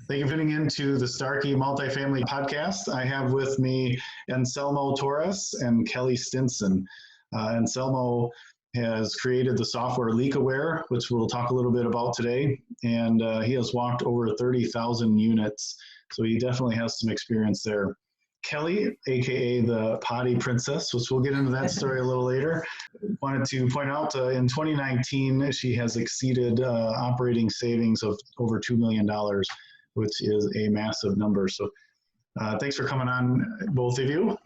Thank you for tuning into the Starkey Multifamily Podcast. I have with me Anselmo Torres and Kelly Stinson. Anselmo has created the software LeakAware, which we'll talk a little bit about today, and he has walked over 30,000 units, so he definitely has some experience there. Kelly, aka the Potty Princess, which we'll get into that story a little later, wanted to point out in 2019 she has exceeded operating savings of over $2 million, which is a massive number. So thanks for coming on, both of you.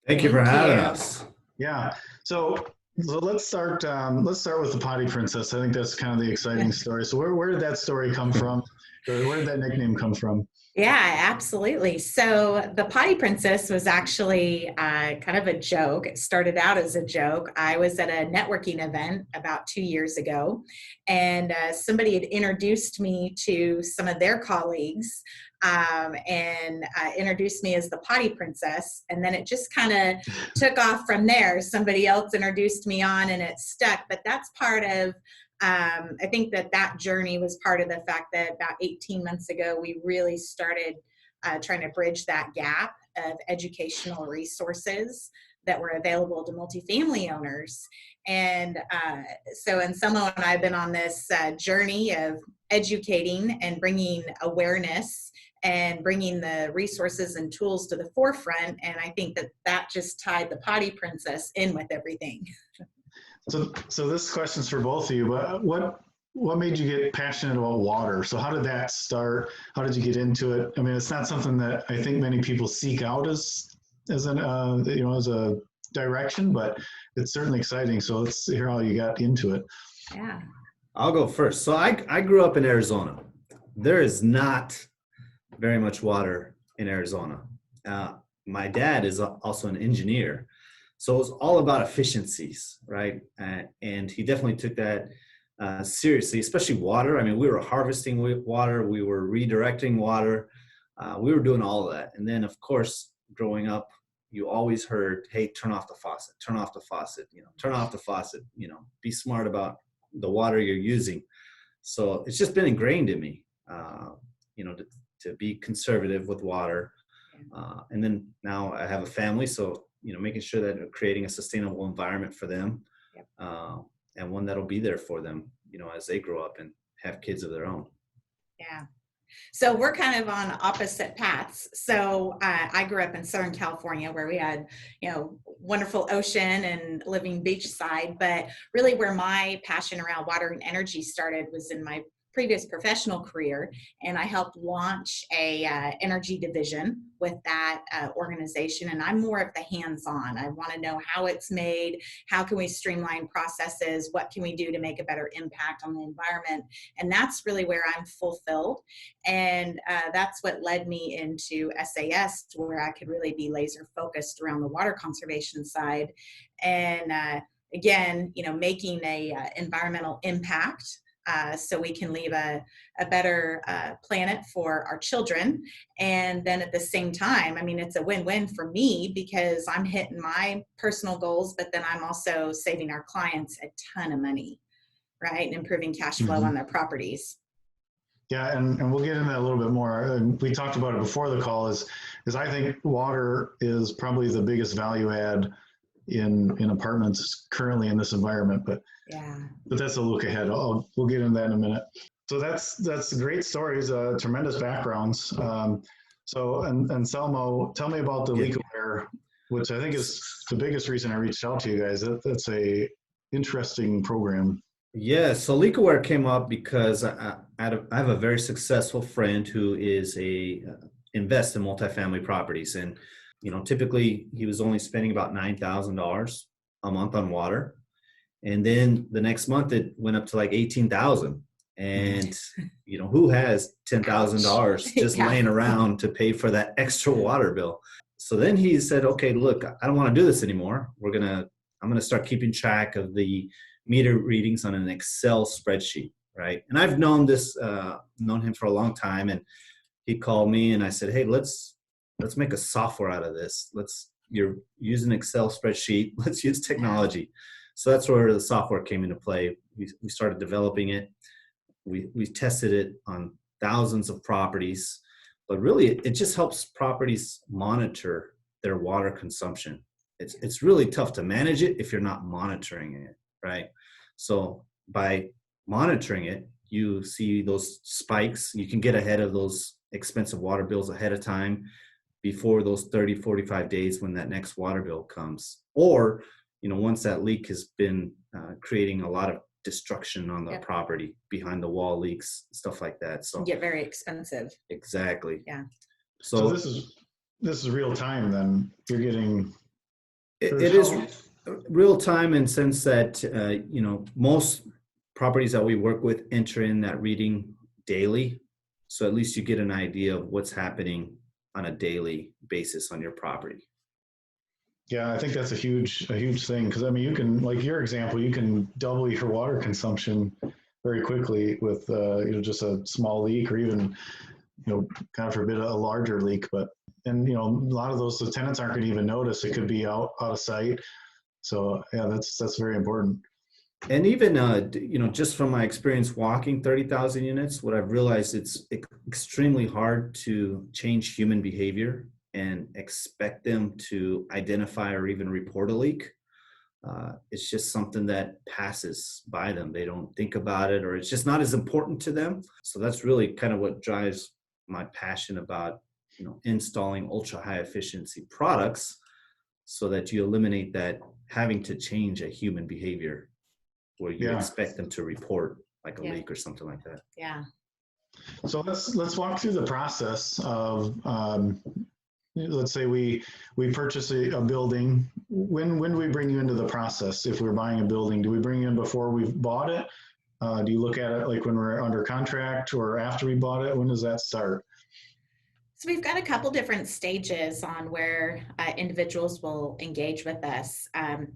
Thank you for having us. Yeah. So let's start with the Potty Princess. I think that's kind of the exciting story. So where did that story come from? Or where did that nickname come from? Yeah, absolutely. So the Potty Princess was actually kind of a joke. It started out as a joke. I was at a networking event about 2 years ago, and somebody had introduced me to some of their colleagues and introduced me as the Potty Princess. And then it just kind of took off from there. Somebody else introduced me on and it stuck. But that's part of I think that journey was part of the fact that about 18 months ago, we really started trying to bridge that gap of educational resources that were available to multifamily owners. And so Anselmo and I have been on this journey of educating and bringing awareness and bringing the resources and tools to the forefront. And I think that just tied the Potty Princess in with everything. So this question's for both of you, but what made you get passionate about water? So how did that start? How did you get into it? I mean, it's not something that I think many people seek out as a direction, but it's certainly exciting. So let's hear how you got into it. Yeah. I'll go first. So I grew up in Arizona. There is not very much water in Arizona. My dad is also an engineer. So it was all about efficiencies, right? And he definitely took that seriously, especially water. I mean, we were harvesting water. We were redirecting water. We were doing all of that. And then, of course, growing up, you always heard, hey, turn off the faucet, turn off the faucet, turn off the faucet, be smart about the water you're using. So it's just been ingrained in me, to be conservative with water. And then now I have a family, so making sure that we're creating a sustainable environment for them, and one that'll be there for them, as they grow up and have kids of their own. Yeah. So we're kind of on opposite paths. So I grew up in Southern California where we had, wonderful ocean and living beachside, but really where my passion around water and energy started was in my previous professional career, and I helped launch a energy division with that organization. And I'm more of the hands-on. I want to know how it's made, how can we streamline processes, what can we do to make a better impact on the environment, and that's really where I'm fulfilled. And that's what led me into SAS, where I could really be laser focused around the water conservation side, and again, making a environmental impact. So we can leave a better planet for our children. And then at the same time, I mean, it's a win-win for me because I'm hitting my personal goals, but then I'm also saving our clients a ton of money, right? And improving cash flow on their properties. Yeah, and we'll get into that a little bit more. We talked about it before the call is I think water is probably the biggest value add in apartments currently in this environment, but that's a look ahead. We'll get into that in a minute. So that's great stories, tremendous backgrounds. So Anselmo, tell me about the LeakAware, which I think is the biggest reason I reached out to you guys. That's a interesting program. Yeah, so LeakAware came up because I have a very successful friend who is invests in multifamily properties, and typically he was only spending about $9,000 a month on water. And then the next month it went up to like $18,000. And, who has $10,000 just laying around to pay for that extra water bill? So then he said, okay, look, I don't want to do this anymore. I'm going to start keeping track of the meter readings on an Excel spreadsheet. Right. And I've known him for a long time. And he called me and I said, hey, let's make a software out of this. You're using an Excel spreadsheet. Let's use technology. So that's where the software came into play. We started developing it. We tested it on thousands of properties, but really it just helps properties monitor their water consumption. It's really tough to manage it if you're not monitoring it, right? So by monitoring it, you see those spikes. You can get ahead of those expensive water bills ahead of time, before those 30, 45 days when that next water bill comes. Or, once that leak has been creating a lot of destruction on the property, behind the wall leaks, stuff like that. So get very expensive. Exactly. Yeah. So this is real time then. You're getting it is real time in sense that most properties that we work with enter in that reading daily. So at least you get an idea of what's happening on a daily basis on your property. Yeah, I think that's a huge thing, because I mean, you can, like your example, you can double your water consumption very quickly with just a small leak, or even God forbid a larger leak. But and a lot of those, the tenants aren't going to even notice. It could be out of sight. So yeah, that's very important. And even just from my experience walking 30,000 units, what I've realized, it's extremely hard to change human behavior and expect them to identify or even report a leak. It's just something that passes by them. They don't think about it, or it's just not as important to them. So that's really kind of what drives my passion about installing ultra high efficiency products, so that you eliminate that having to change a human behavior, where you expect them to report like a leak or something like that. Yeah. So let's walk through the process of let's say we purchase a building. When do we bring you into the process? If we're buying a building, do we bring you in before we've bought it? Do you look at it like when we're under contract, or after we bought it? When does that start? So we've got a couple different stages on where individuals will engage with us.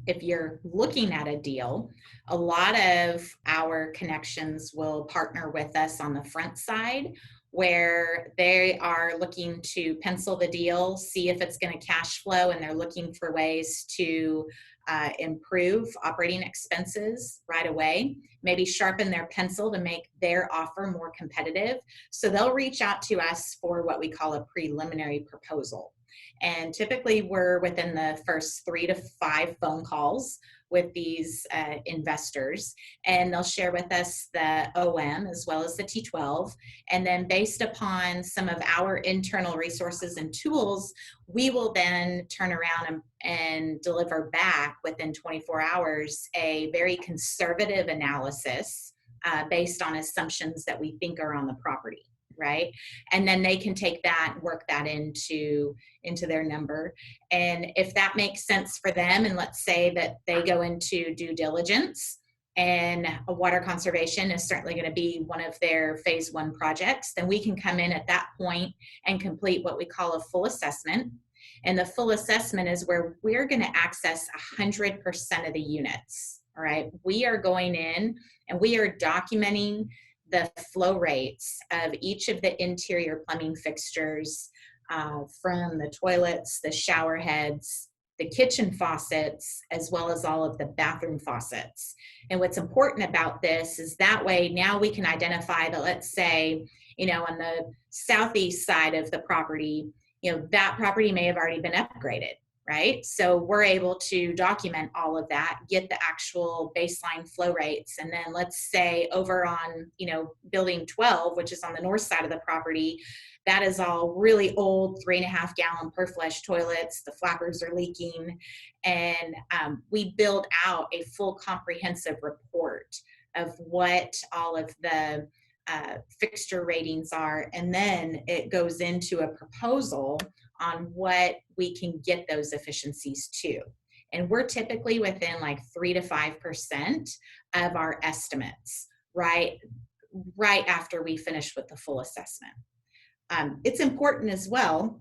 If you're looking at a deal, a lot of our connections will partner with us on the front side, where they are looking to pencil the deal, see if it's going to cash flow, and they're looking for ways to improve operating expenses right away, maybe sharpen their pencil to make their offer more competitive. So they'll reach out to us for what we call a preliminary proposal. And typically we're within the first 3 to 5 phone calls with these investors, and they'll share with us the OM as well as the T12. And then based upon some of our internal resources and tools, we will then turn around and deliver back within 24 hours a very conservative analysis based on assumptions that we think are on the property. Right. And then they can take that and work that into their number. And if that makes sense for them, and let's say that they go into due diligence, and a water conservation is certainly going to be one of their phase 1 projects, then we can come in at that point and complete what we call a full assessment. And the full assessment is where we're going to access 100% of the units. All right. We are going in and we are documenting the flow rates of each of the interior plumbing fixtures, from the toilets, the shower heads, the kitchen faucets, as well as all of the bathroom faucets. And what's important about this is that way now we can identify that, let's say, on the southeast side of the property, that property may have already been upgraded. Right? So we're able to document all of that, get the actual baseline flow rates. And then let's say over on, building 12, which is on the north side of the property, that is all really old 3.5 gallon per flush toilets. The flappers are leaking. And we build out a full comprehensive report of what all of the fixture ratings are. And then it goes into a proposal on what we can get those efficiencies to. And we're typically within like 3 to 5% of our estimates, right after we finish with the full assessment. It's important as well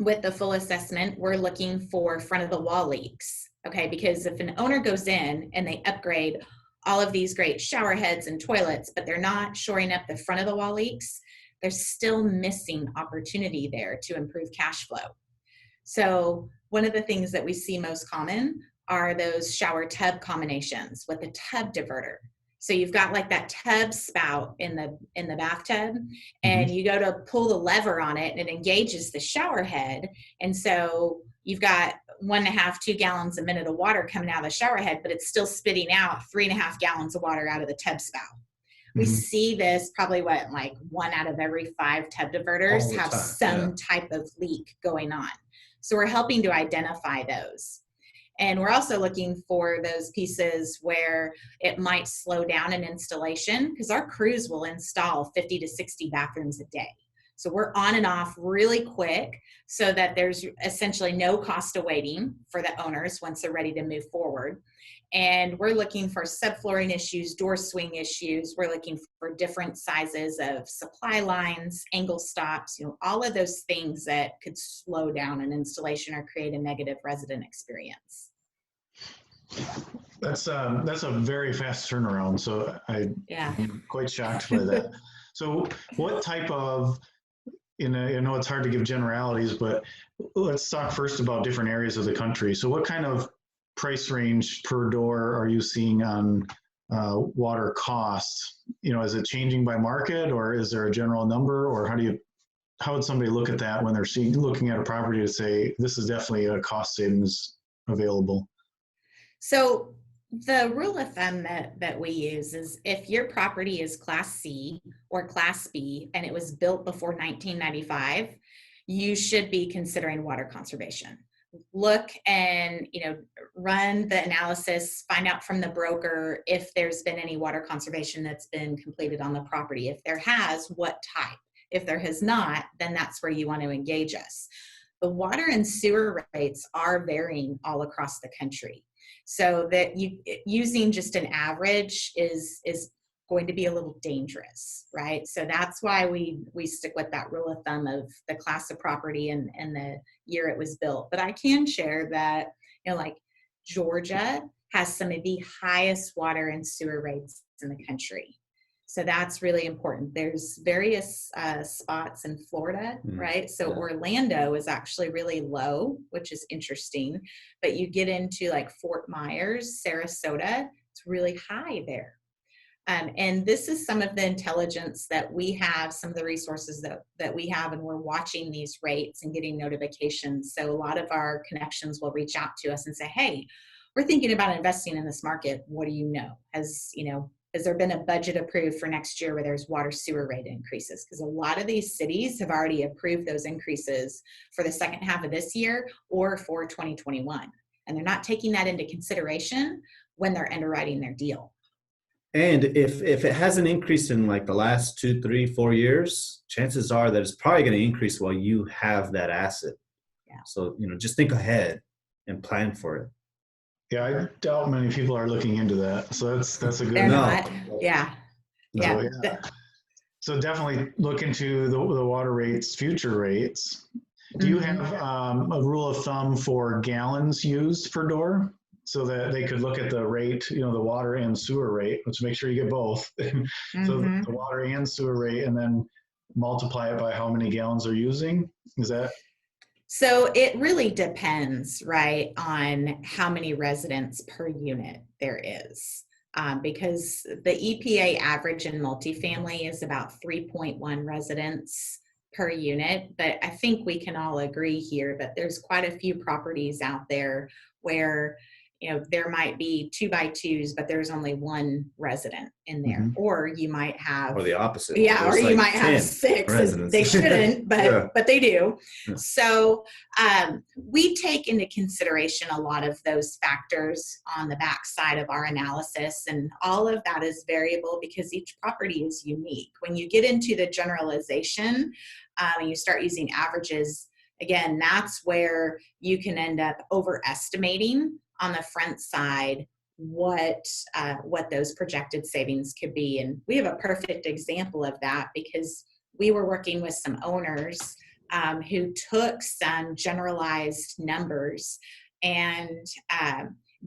with the full assessment, we're looking for front of the wall leaks, okay? Because if an owner goes in and they upgrade all of these great shower heads and toilets, but they're not shoring up the front of the wall leaks, there's still missing opportunity there to improve cash flow. So one of the things that we see most common are those shower tub combinations with a tub diverter. So you've got like that tub spout in the bathtub, and you go to pull the lever on it and it engages the shower head. And so you've got 1.5, 2 gallons a minute of water coming out of the shower head, but it's still spitting out 3.5 gallons of water out of the tub spout. We see this probably like 1 out of every 5 tub diverters have some type of leak going on. So we're helping to identify those. And we're also looking for those pieces where it might slow down an installation, because our crews will install 50 to 60 bathrooms a day. So we're on and off really quick so that there's essentially no cost of waiting for the owners once they're ready to move forward. And we're looking for subflooring issues, door swing issues. We're looking for different sizes of supply lines, angle stops, all of those things that could slow down an installation or create a negative resident experience. That's a very fast turnaround. So I'm quite shocked by that. So what type of, I know it's hard to give generalities, but let's talk first about different areas of the country. So what kind of price range per door are you seeing on water costs? Is it changing by market, or is there a general number, or how would somebody look at that when they're looking at a property to say, this is definitely a cost savings available? So the rule of thumb that we use is if your property is Class C or Class B and it was built before 1995, you should be considering water conservation. Look and run the analysis, find out from the broker if there's been any water conservation that's been completed on the property. If there has, what type? If there has not, then that's where you want to engage us. The water and sewer rates are varying all across the country. So that using just an average is going to be a little dangerous, right? So that's why we stick with that rule of thumb of the class of property and the year it was built. But I can share that, like Georgia has some of the highest water and sewer rates in the country. So that's really important. There's various spots in Florida, right? So Orlando is actually really low, which is interesting. But you get into like Fort Myers, Sarasota, it's really high there. And this is some of the intelligence that we have, some of the resources that we have, and we're watching these rates and getting notifications. So a lot of our connections will reach out to us and say, hey, we're thinking about investing in this market. What do you know? Has there been a budget approved for next year where there's water sewer rate increases? Because a lot of these cities have already approved those increases for the second half of this year or for 2021. And they're not taking that into consideration when they're underwriting their deal. And if it hasn't increased in like the last 2, 3, 4 years, chances are that it's probably going to increase while you have that asset. Yeah. So, just think ahead and plan for it. Yeah, I doubt many people are looking into that. So that's a good. They're not. Yeah. So definitely look into the water rates, future rates. Do you have a rule of thumb for gallons used per door, so that they could look at the rate, the water and sewer rate? Let's make sure you get both. So the water and sewer rate, and then multiply it by how many gallons they're using. Is that? So it really depends, right, on how many residents per unit there is. Because the EPA average in multifamily is about 3.1 residents per unit. But I think we can all agree here that there's quite a few properties out there where there might be 2x2s, but there's only one resident in there. Or you might have, or the opposite. Yeah, or you might have 6 residents. They shouldn't, but they do. Yeah. So we take into consideration a lot of those factors on the backside of our analysis, and all of that is variable because each property is unique. When you get into the generalization and you start using averages, again, that's where you can end up overestimating on the front side what those projected savings could be. And we have a perfect example of that because we were working with some owners who took some generalized numbers and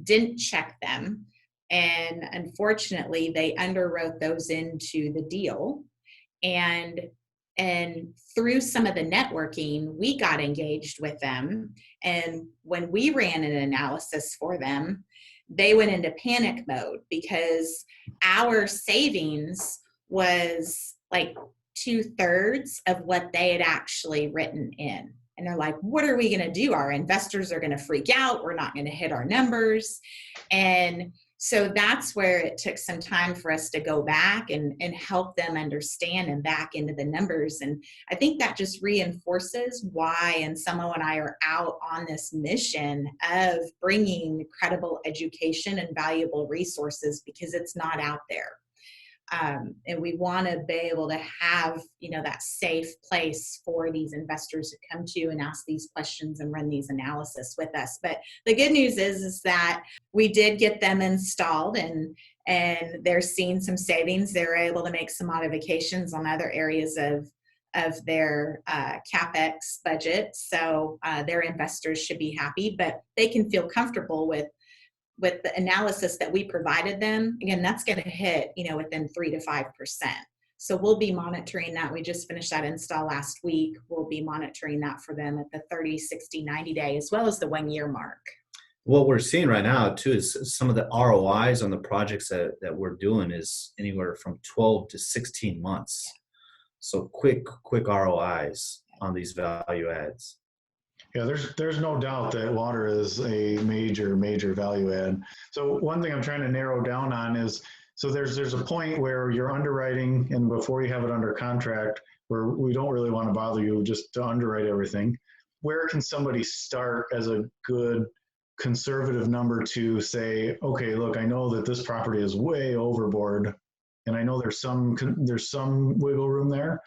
didn't check them. And unfortunately, they underwrote those into the deal. And through some of the networking, we got engaged with them. And when we ran an analysis for them, they went into panic mode because our savings was like 2/3 of what they had actually written in. And they're like, what are we going to do? Our investors are going to freak out. We're not going to hit our numbers. And so that's where it took some time for us to go back and help them understand and back into the numbers. And I think that just reinforces why Anselmo and I are out on this mission of bringing credible education and valuable resources, because it's not out there. And we want to be able to have, that safe place for these investors to come to and ask these questions and run these analysis with us. But the good news is that we did get them installed, and they're seeing some savings. They're able to make some modifications on other areas of their CapEx budget. So their investors should be happy, but they can feel comfortable with the analysis that we provided them. Again, that's going to hit, within 3 to 5%. So we'll be monitoring that. We just finished that install last week. We'll be monitoring that for them at the 30, 60, 90 day, as well as the 1 year mark. What we're seeing right now too is some of the ROIs on the projects that we're doing is anywhere from 12 to 16 months. So quick ROIs on these value adds. Yeah, there's no doubt that water is a major value add. So one thing I'm trying to narrow down on is, so there's a point where you're underwriting, and before you have it under contract, where we don't really want to bother you just to underwrite everything. Where can somebody start as a good conservative number to say, okay, look, I know that this property is way overboard, and I know there's some wiggle room there.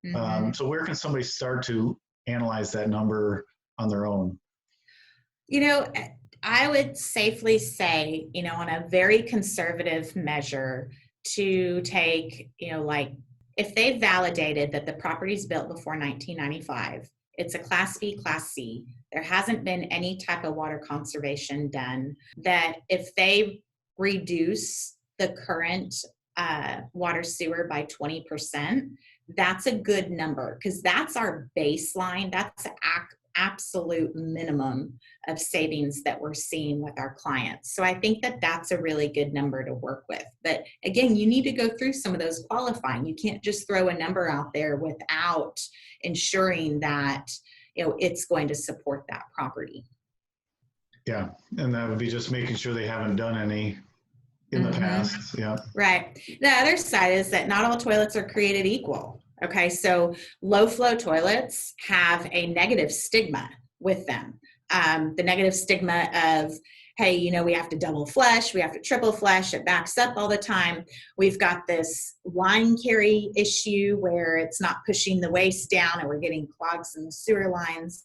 Mm-hmm. So where can somebody start to analyze that number on their own? I would safely say, on a very conservative measure, to take, like if they've validated that the property's built before 1995, it's a Class B, Class C, there hasn't been any type of water conservation done, that if they reduce the current water sewer by 20%, that's a good number, because that's our baseline. That's absolute minimum of savings that we're seeing with our clients. So I think that that's a really good number to work with. But again, you need to go through some of those qualifying. You can't just throw a number out there without ensuring that it's going to support that property. Yeah, and that would be just making sure they haven't done any in the past. Yeah. Right. The other side is that not all toilets are created equal. Okay, so low flow toilets have a negative stigma with them. The negative stigma of, hey, we have to double flush, we have to triple flush, it backs up all the time. We've got this line carry issue where it's not pushing the waste down and we're getting clogs in the sewer lines.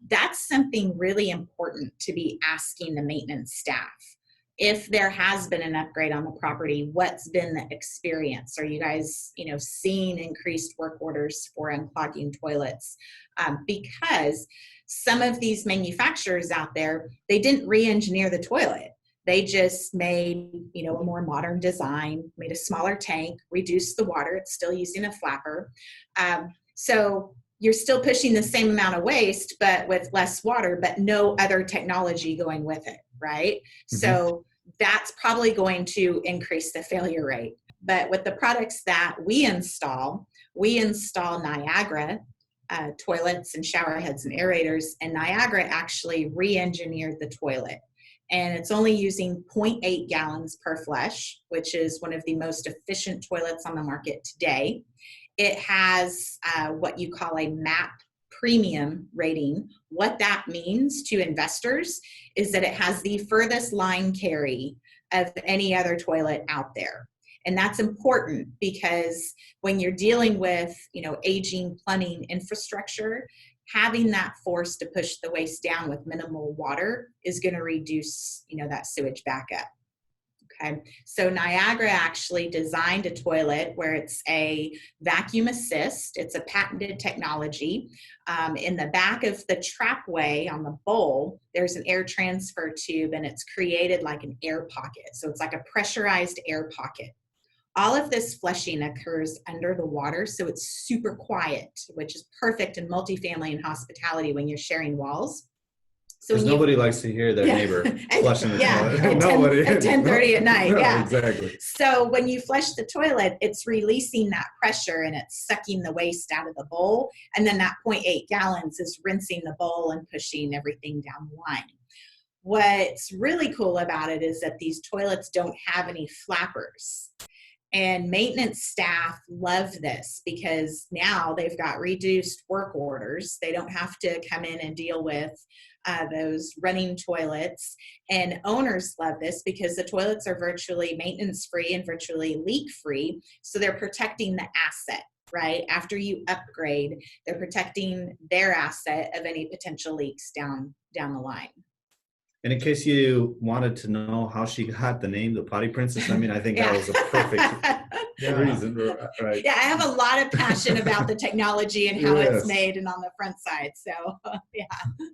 That's something really important to be asking the maintenance staff. If there has been an upgrade on the property, what's been the experience? Are you guys, seeing increased work orders for unclogging toilets? Because some of these manufacturers out there, they didn't re-engineer the toilet. They just made, a more modern design, made a smaller tank, reduced the water. It's still using a flapper. So you're still pushing the same amount of waste, but with less water, but no other technology going with it, right? Mm-hmm. So that's probably going to increase the failure rate. But with the products that we install Niagara toilets and shower heads and aerators, and Niagara actually re-engineered the toilet. And it's only using 0.8 gallons per flush, which is one of the most efficient toilets on the market today. It has what you call a MAP premium rating. What that means to investors is that it has the furthest line carry of any other toilet out there. And that's important because when you're dealing with, aging plumbing infrastructure, having that force to push the waste down with minimal water is going to reduce, that sewage backup. Okay, so Niagara actually designed a toilet where it's a vacuum assist. It's a patented technology. In the back of the trapway on the bowl, there's an air transfer tube, and it's created like an air pocket. So it's like a pressurized air pocket. All of this flushing occurs under the water, so it's super quiet, which is perfect in multifamily and hospitality when you're sharing walls. So Because nobody likes to hear their neighbor flushing the toilet. at Nobody. 10:30 at night. Yeah, exactly. So when you flush the toilet, it's releasing that pressure and it's sucking the waste out of the bowl. And then that 0.8 gallons is rinsing the bowl and pushing everything down the line. What's really cool about it is that these toilets don't have any flappers. And maintenance staff love this because now they've got reduced work orders. They don't have to come in and deal with those running toilets. And owners love this because the toilets are virtually maintenance free and virtually leak free. So they're protecting the asset, right? After you upgrade, they're protecting their asset of any potential leaks down the line. And in case you wanted to know how she got the name, the Potty Princess, I mean, I think that was a perfect reason, right? Yeah, I have a lot of passion about the technology and how it's made and on the front side. So, yeah.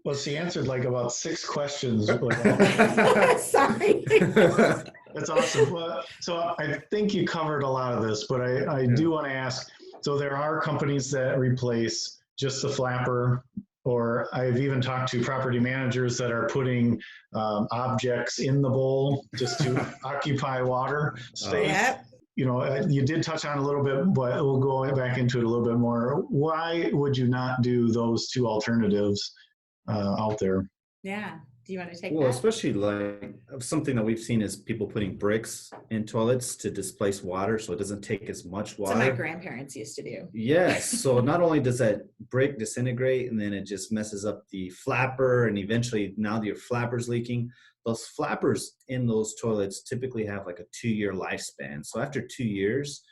Well, she answered like about 6 questions. Sorry. That's awesome. Well, so I think you covered a lot of this, but I do want to ask, so there are companies that replace just the flapper, or I've even talked to property managers that are putting objects in the bowl just to occupy water space. Yep. You know, you did touch on it a little bit, but we'll go back into it a little bit more. Why would you not do those 2 alternatives out there? Yeah. Do you want to take Well, that? especially like something that we've seen is people putting bricks in toilets to displace water so it doesn't take as much water. So my grandparents used to do. Yes. So not only does that brick disintegrate and then it just messes up the flapper and eventually now your flapper's leaking. Those flappers in those toilets typically have like a 2-year lifespan. So after 2 years,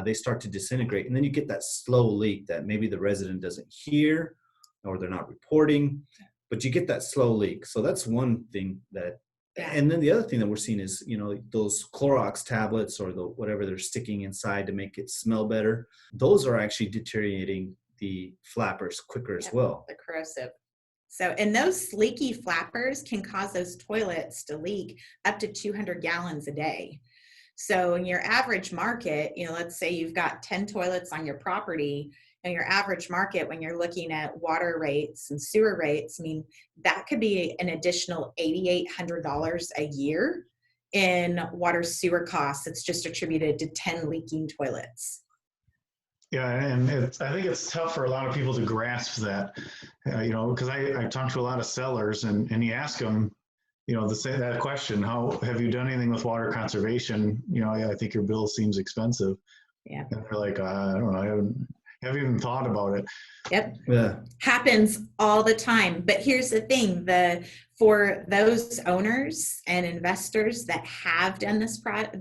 they start to disintegrate and then you get that slow leak that maybe the resident doesn't hear or they're not reporting. But you get that slow leak. So that's one thing that, and then the other thing that we're seeing is, you know, those Clorox tablets or the whatever they're sticking inside to make it smell better. Those are actually deteriorating the flappers quicker as well. The corrosive. So, and those leaky flappers can cause those toilets to leak up to 200 gallons a day. So in your average market, you know, let's say you've got 10 toilets on your property, and your average market when you're looking at water rates and sewer rates, I mean, that could be an additional $8,800 a year in water sewer costs. It's just attributed to 10 leaking toilets. Yeah, and I think it's tough for a lot of people to grasp that, you know, because I talk to a lot of sellers and you ask them, you know, that question, how have you done anything with water conservation? You know, I think your bill seems expensive. Yeah. And they're like, I don't know, I haven't even thought about it. Yep. Yeah. Happens all the time. But here's the thing, for those owners and investors that have done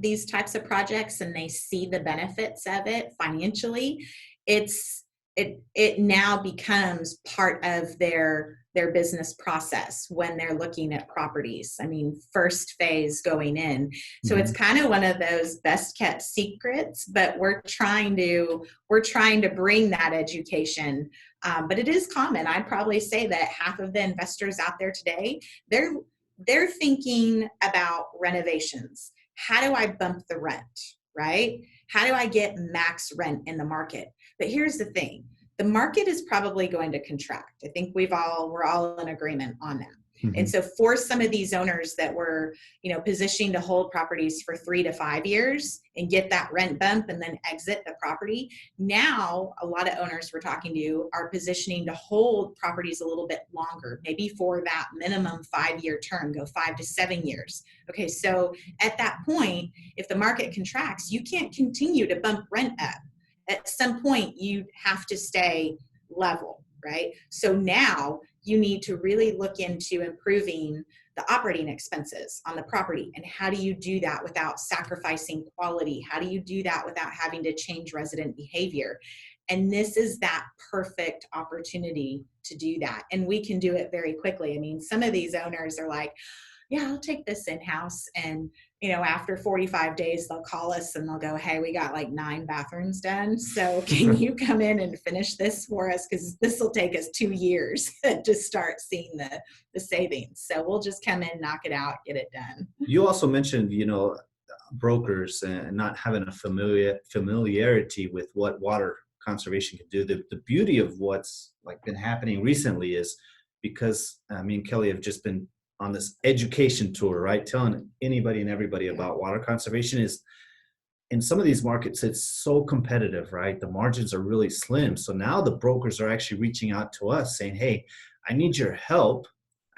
these types of projects and they see the benefits of it financially, it now becomes part of their business process when they're looking at properties. I mean, first phase going in. So it's kind of one of those best kept secrets, but we're trying to bring that education. But it is common. I'd probably say that half of the investors out there today, they're thinking about renovations. How do I bump the rent, right? How do I get max rent in the market? But here's the thing. The market is probably going to contract. I think we're all in agreement on that. And so for some of these owners that were, you know, positioning to hold properties for 3 to 5 years and get that rent bump and then exit the property, now a lot of owners we're talking to are positioning to hold properties a little bit longer, maybe for that minimum 5-year term, go 5 to 7 years. Okay, so at that point, if the market contracts, you can't continue to bump rent up. At some point, you have to stay level, right? So now you need to really look into improving the operating expenses on the property. And how do you do that without sacrificing quality? How do you do that without having to change resident behavior? And this is that perfect opportunity to do that. And we can do it very quickly. I mean, some of these owners are like, yeah, I'll take this in-house. And, you know, after 45 days, they'll call us and they'll go, hey, we got like 9 bathrooms done. So can you come in and finish this for us? Because this will take us 2 years to start seeing the savings. So we'll just come in, knock it out, get it done. You also mentioned, you know, brokers and not having a familiarity with what water conservation can do. The beauty of what's like been happening recently is because me and Kelly have just been on this education tour, right? Telling anybody and everybody about water conservation is, in some of these markets, it's so competitive, right? The margins are really slim. So now the brokers are actually reaching out to us saying, hey, I need your help.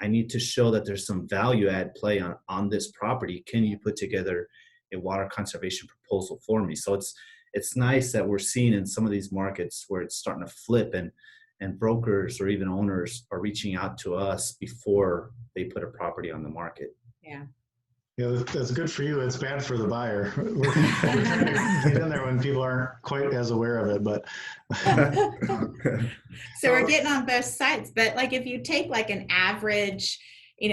I need to show that there's some value add play on this property. Can you put together a water conservation proposal for me? So it's nice that we're seeing in some of these markets where it's starting to flip, and brokers or even owners are reaching out to us before they put a property on the market. Yeah. Yeah, that's good for you. It's bad for the buyer. We're trying to get in there when people aren't quite as aware of it, but. So we're getting on both sides, but like if you take like an average,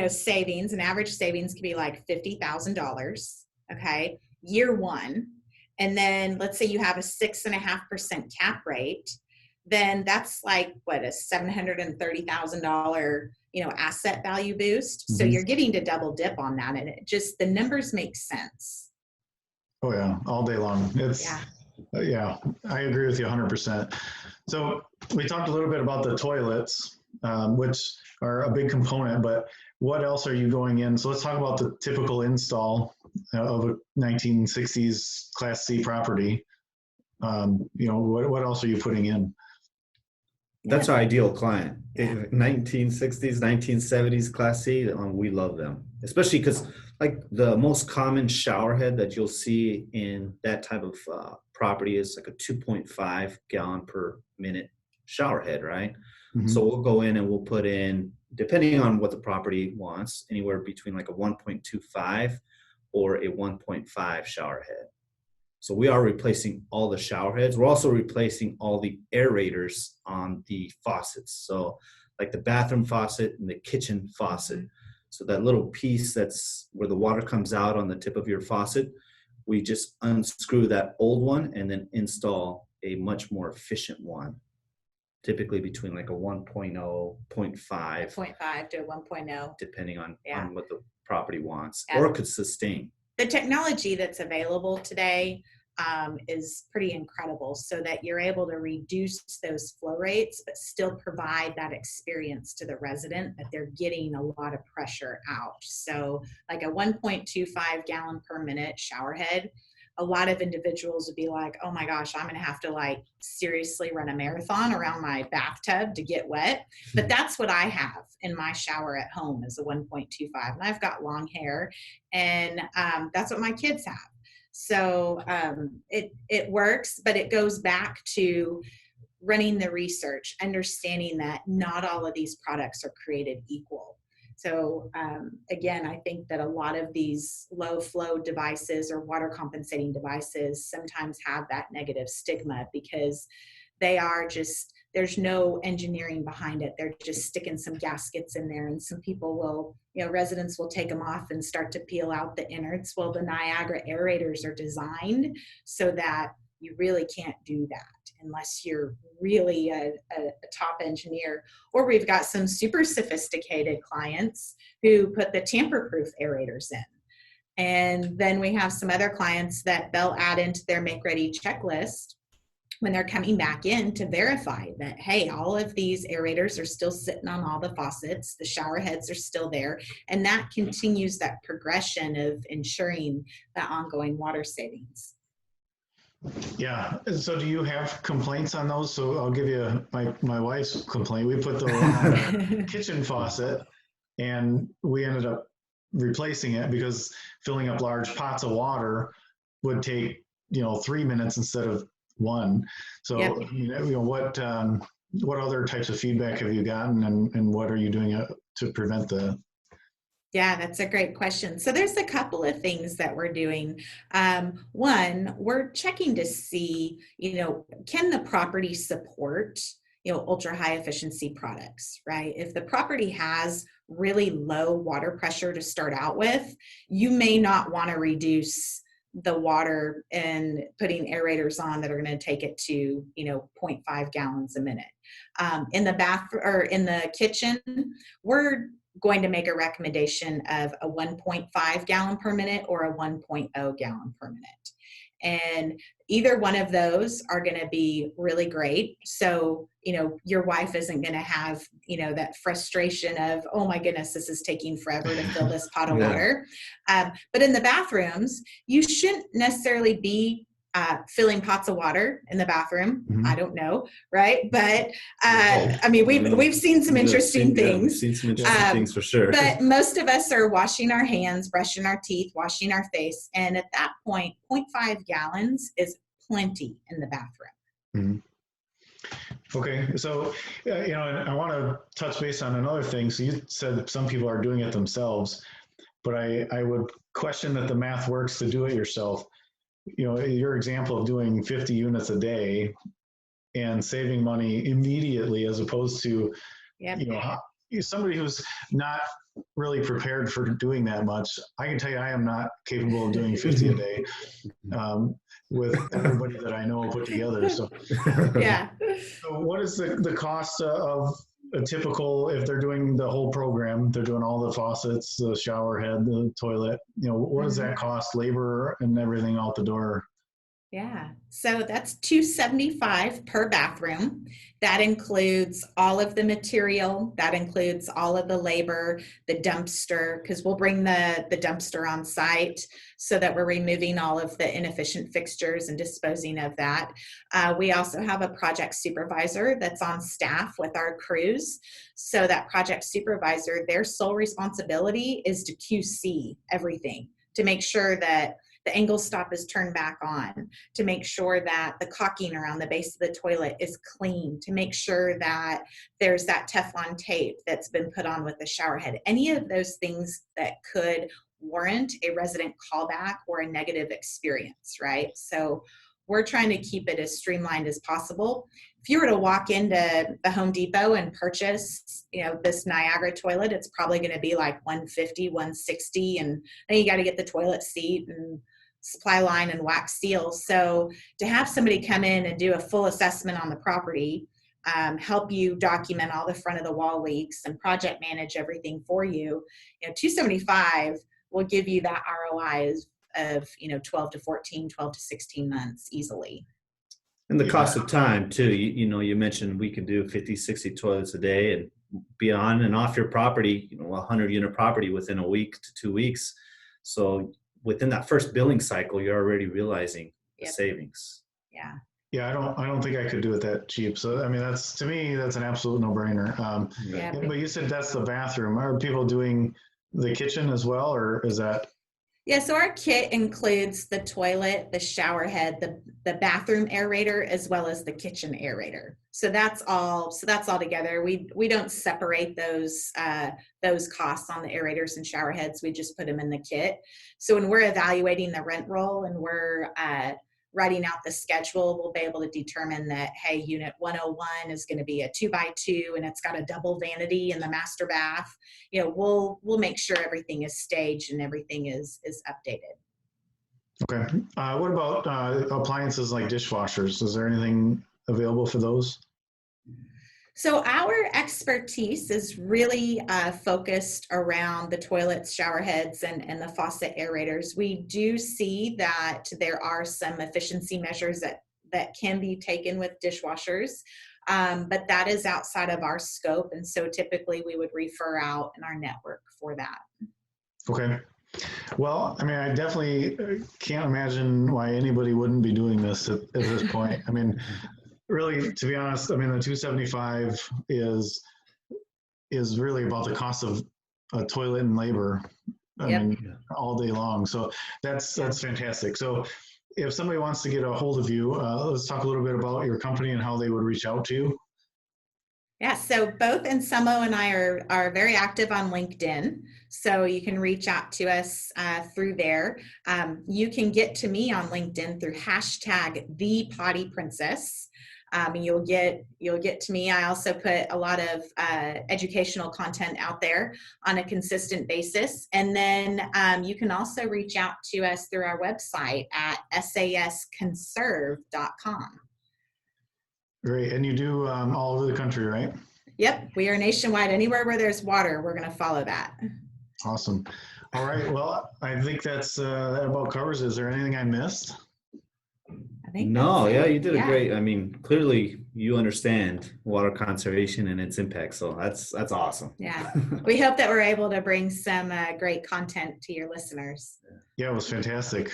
savings, an average savings could be like $50,000, okay, year one. And then let's say you have a 6.5% cap rate, then that's like what, a $730,000, asset value boost. So you're getting to double dip on that. And it just, the numbers make sense. Oh yeah, all day long. Yeah, I agree with you 100%. So we talked a little bit about the toilets, which are a big component, but what else are you going in? So let's talk about the typical install of a 1960s Class C property. What else are you putting in? That's our ideal client. 1960s, 1970s Class C, we love them. Especially because like the most common shower head that you'll see in that type of property is like a 2.5 gallon per minute shower head, right? Mm-hmm. So we'll go in and we'll put in, depending on what the property wants, anywhere between like a 1.25 or a 1.5 shower head. So we are replacing all the shower heads. We're also replacing all the aerators on the faucets. So like the bathroom faucet and the kitchen faucet. So that little piece that's where the water comes out on the tip of your faucet, we just unscrew that old one and then install a much more efficient one. Typically between like a 1.0, 0.5. 0.5 to 1.0. Depending on what the property wants or could sustain. The technology that's available today is pretty incredible, so that you're able to reduce those flow rates, but still provide that experience to the resident that they're getting a lot of pressure out. So like a 1.25 gallon per minute shower head, a lot of individuals would be like, oh my gosh, I'm going to have to like seriously run a marathon around my bathtub to get wet. But that's what I have in my shower at home, is a 1.25. And I've got long hair, and that's what my kids have. So it works, but it goes back to running the research, understanding that not all of these products are created equal. So again, I think that a lot of these low flow devices or water compensating devices sometimes have that negative stigma because they are just, there's no engineering behind it. They're just sticking some gaskets in there, and some people will, residents will take them off and start to peel out the innards. Well, the Niagara aerators are designed so that you really can't do that unless you're really a top engineer. Or we've got some super sophisticated clients who put the tamper-proof aerators in. And then we have some other clients that they'll add into their make-ready checklist when they're coming back in to verify that, hey, all of these aerators are still sitting on all the faucets, the shower heads are still there, and that continues that progression of ensuring that ongoing water savings. Yeah. So do you have complaints on those? So I'll give you my wife's complaint. We put the one on the kitchen faucet, and we ended up replacing it because filling up large pots of water would take 3 minutes instead of one. So what other types of feedback have you gotten, and what are you doing to prevent the? Yeah, that's a great question. So there's a couple of things that we're doing. One, we're checking to see, can the property support, ultra high efficiency products, right? If the property has really low water pressure to start out with, you may not want to reduce the water and putting aerators on that are going to take it to 0.5 gallons a minute. In the bathroom or in the kitchen, we're going to make a recommendation of a 1.5 gallon per minute or a 1.0 gallon per minute. And either one of those are going to be really great. So, your wife isn't going to have, that frustration of, oh my goodness, this is taking forever to fill this pot of water. But in the bathrooms, you shouldn't necessarily be filling pots of water in the bathroom. Mhm. I don't know, right? But we've seen some interesting things. We've seen some interesting things for sure. But most of us are washing our hands, brushing our teeth, washing our face, and at that point, 0.5 gallons is plenty in the bathroom. Mhm. Okay, so I want to touch base on another thing. So you said that some people are doing it themselves, but I would question that the math works to do it yourself. Your example of doing 50 units a day and saving money immediately, as opposed to, somebody who's not really prepared for doing that much. I can tell you, I am not capable of doing 50 a day with everybody that I know put together. So, yeah. So what is the cost of a typical, if they're doing the whole program, they're doing all the faucets, the shower head, the toilet, what does that cost, labor and everything out the door? Yeah, so that's $275 per bathroom. That includes all of the material. That includes all of the labor, the dumpster, because we'll bring the dumpster on site so that we're removing all of the inefficient fixtures and disposing of that. We also have a project supervisor that's on staff with our crews. So that project supervisor, their sole responsibility is to QC everything, to make sure that the angle stop is turned back on, to make sure that the caulking around the base of the toilet is clean, to make sure that there's that Teflon tape that's been put on with the shower head. Any of those things that could warrant a resident callback or a negative experience, right? So we're trying to keep it as streamlined as possible. If you were to walk into the Home Depot and purchase, this Niagara toilet, it's probably going to be like $150, $160, and then you got to get the toilet seat and supply line and wax seals. So to have somebody come in and do a full assessment on the property, help you document all the front of the wall leaks and project manage everything for you, $275 will give you that ROI of 12 to 14, 12 to 16 months easily. And the cost of time too. You mentioned we could do 50, 60 toilets a day and be on and off your property, 100 unit property within a week to 2 weeks. So within that first billing cycle, you're already realizing the savings. Yeah. Yeah, I don't think I could do it that cheap. So to me, that's an absolute no-brainer. But you said that's the bathroom. Are people doing the kitchen as well, or is that? Yeah, so our kit includes the toilet, the shower head, the bathroom aerator, as well as the kitchen aerator. So that's all together. We don't separate those costs on the aerators and shower heads. We just put them in the kit. So when we're evaluating the rent roll and we're writing out the schedule, we'll be able to determine that, hey, unit 101 is going to be a 2x2 and it's got a double vanity in the master bath. We'll make sure everything is staged and everything is updated. Okay. What about appliances like dishwashers? Is there anything available for those? So our expertise is really focused around the toilets, shower heads, and the faucet aerators. We do see that there are some efficiency measures that can be taken with dishwashers, but that is outside of our scope. And so typically we would refer out in our network for that. Okay. Well, I definitely can't imagine why anybody wouldn't be doing this at this point. Really, to be honest, the 275 is really about the cost of a toilet and labor. All day long. So that's fantastic. So if somebody wants to get a hold of you, let's talk a little bit about your company and how they would reach out to you. Yeah, so both Anselmo and I are very active on LinkedIn, so you can reach out to us through there. You can get to me on LinkedIn through hashtag the Potty Princess. You'll get to me. I also put a lot of educational content out there on a consistent basis. And then you can also reach out to us through our website at sasconserve.com. Great. And you do all over the country, right? Yep. We are nationwide. Anywhere where there's water, we're going to follow that. Awesome. All right. Well, I think that about covers it. Is there anything I missed? think No, that's yeah, it. you did a great. I mean, clearly you understand water conservation and its impact. So that's awesome. Yeah. We hope that we're able to bring some great content to your listeners. Yeah, it was fantastic.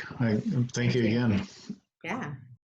Thank you again. Yeah.